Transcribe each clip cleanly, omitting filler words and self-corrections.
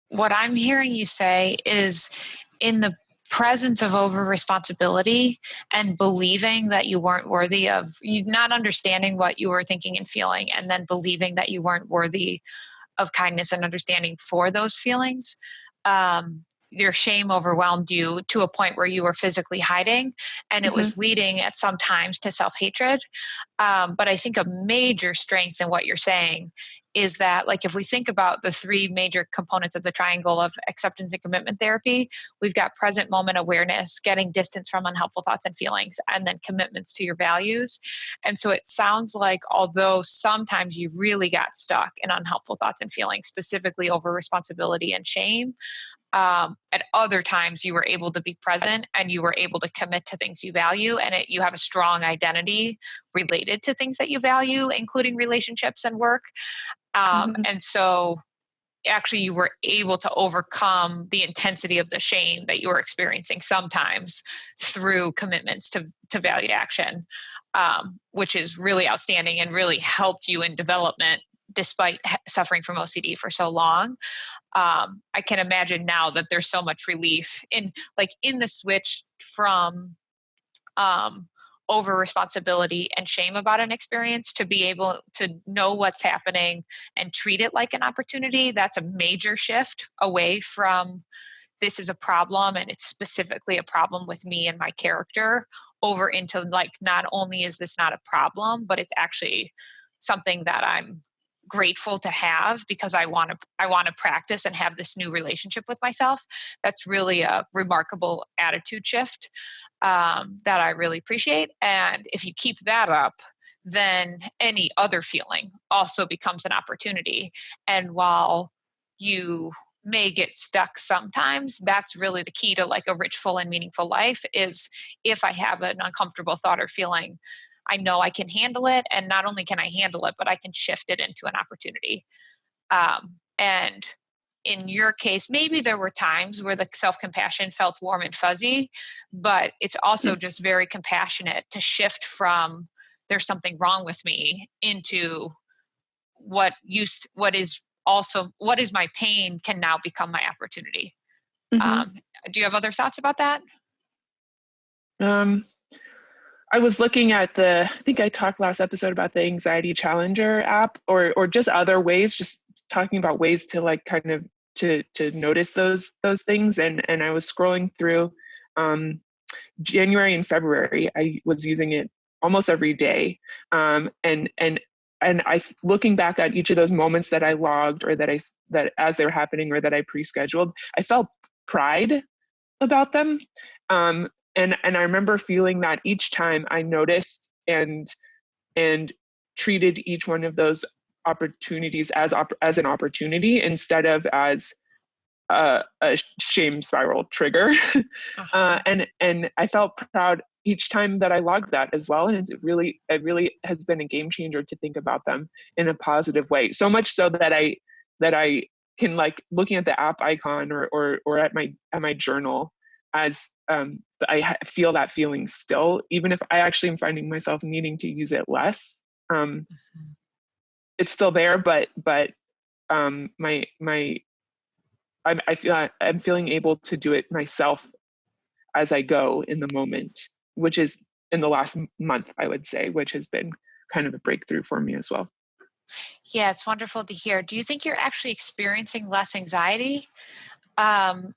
what I'm hearing you say is, in the presence of over responsibility and believing that you weren't worthy of, you not understanding what you were thinking and feeling, and then believing that you weren't worthy of kindness and understanding for those feelings, your shame overwhelmed you to a point where you were physically hiding, and it Mm-hmm. was leading at some times to self-hatred. But I think a major strength in what you're saying is that, like, if we think about the three major components of the triangle of acceptance and commitment therapy, we've got present moment awareness, getting distance from unhelpful thoughts and feelings, and then commitments to your values. And so it sounds like, although sometimes you really got stuck in unhelpful thoughts and feelings, specifically over responsibility and shame, at other times you were able to be present and you were able to commit to things you value, and you have a strong identity related to things that you value, including relationships and work. Mm-hmm. And so actually you were able to overcome the intensity of the shame that you were experiencing sometimes through commitments to valued action, which is really outstanding and really helped you in development despite suffering from OCD for so long. I can imagine now that there's so much relief in the switch from um, over responsibility and shame about an experience to be able to know what's happening and treat it like an opportunity. That's a major shift away from, this is a problem and it's specifically a problem with me and my character, over into, like, not only is this not a problem, but it's actually something that I'm grateful to have because I want to practice and have this new relationship with myself. That's really a remarkable attitude shift, that I really appreciate. And if you keep that up, then any other feeling also becomes an opportunity. And while you may get stuck sometimes, that's really the key to, like, a rich, full, and meaningful life is, if I have an uncomfortable thought or feeling, I know I can handle it. And not only can I handle it, but I can shift it into an opportunity. And in your case, maybe there were times where the self-compassion felt warm and fuzzy, but it's also just very compassionate to shift from, there's something wrong with me, into what is my pain can now become my opportunity. Mm-hmm. Do you have other thoughts about that? Um, I was looking at I think I talked last episode about the Anxiety Challenger app, or just other ways, just talking about ways to, like, kind of to notice those things. And I was scrolling through January and February. I was using it almost every day. And I, looking back at each of those moments that I logged, or that as they were happening, or that I pre-scheduled, I felt pride about them. And I remember feeling that each time I noticed and treated each one of those opportunities as an opportunity, instead of as a shame spiral trigger. Uh-huh. And I felt proud each time that I logged that as well. And it really has been a game changer to think about them in a positive way. So much so that I can, like, looking at the app icon, or at my journal, as feel that feeling still, even if I actually am finding myself needing to use it less. Mm-hmm. It's still there, but my I'm feeling able to do it myself as I go in the moment, which is in the last month, I would say, which has been kind of a breakthrough for me as well. Yeah, it's wonderful to hear. Do you think you're actually experiencing less anxiety? Um,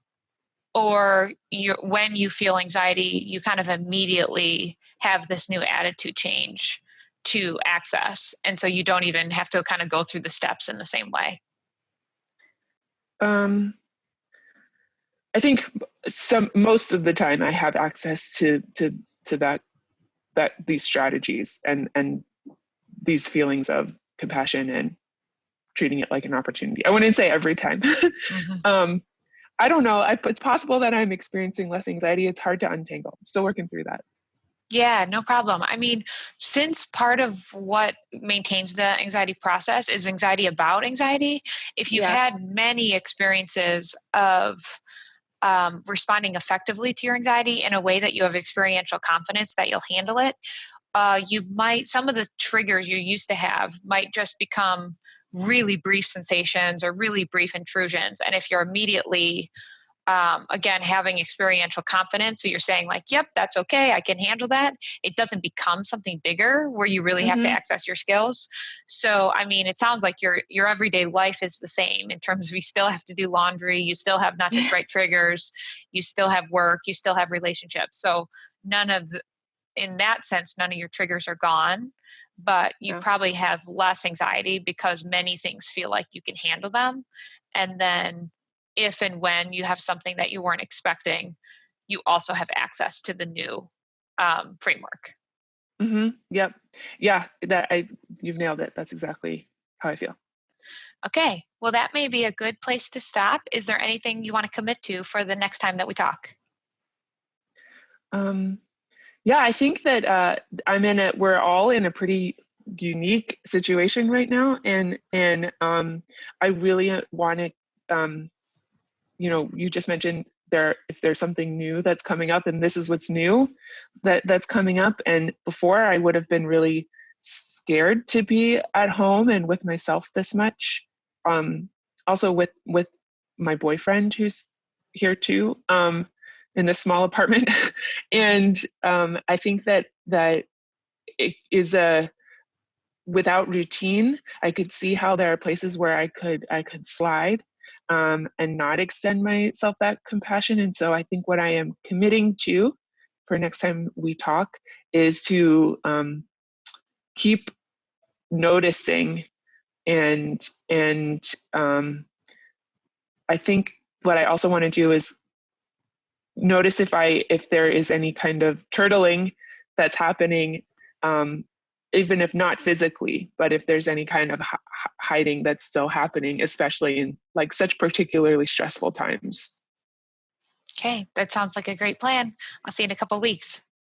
or when you feel anxiety, you kind of immediately have this new attitude change to access, and so you don't even have to kind of go through the steps in the same way? Um, I think most of the time I have access to these strategies and these feelings of compassion and treating it like an opportunity. I wouldn't say every time. Mm-hmm. um, I don't know. It's possible that I'm experiencing less anxiety. It's hard to untangle. I'm still working through that. Yeah, no problem. I mean, since part of what maintains the anxiety process is anxiety about anxiety, if you've Yeah. had many experiences of responding effectively to your anxiety in a way that you have experiential confidence that you'll handle it, some of the triggers you used to have might just become really brief sensations or really brief intrusions. And if you're immediately, again, having experiential confidence, so you're saying like, yep, that's okay, I can handle that, it doesn't become something bigger where you really have to Mm-hmm. access your skills. So I mean, it sounds like your everyday life is the same in terms of you still have to do laundry, you still have not just right triggers, you still have work, you still have relationships. So none of the, in that sense, none of your triggers are gone, but you Yeah. probably have less anxiety because many things feel like you can handle them. And then if and when you have something that you weren't expecting, you also have access to the new framework. Mm-hmm. Yep. Yeah. You've nailed it. That's exactly how I feel. Okay, well, that may be a good place to stop. Is there anything you want to commit to for the next time that we talk? Um, yeah, I think that we're all in a pretty unique situation right now, and I really want to, you just mentioned if there's something new that's coming up, and this is what's new that's coming up. And before, I would have been really scared to be at home and with myself this much. Um, Also with my boyfriend who's here too, in this small apartment, and I think that it is a without routine. I could see how there are places where I could slide, and not extend myself that compassion. And so I think what I am committing to for next time we talk is to keep noticing, and I think what I also want to do is notice if there is any kind of turtling that's happening, um, even if not physically, but if there's any kind of hiding that's still happening, especially in like such particularly stressful times. Okay, that sounds like a great plan. I'll see you in a couple of weeks.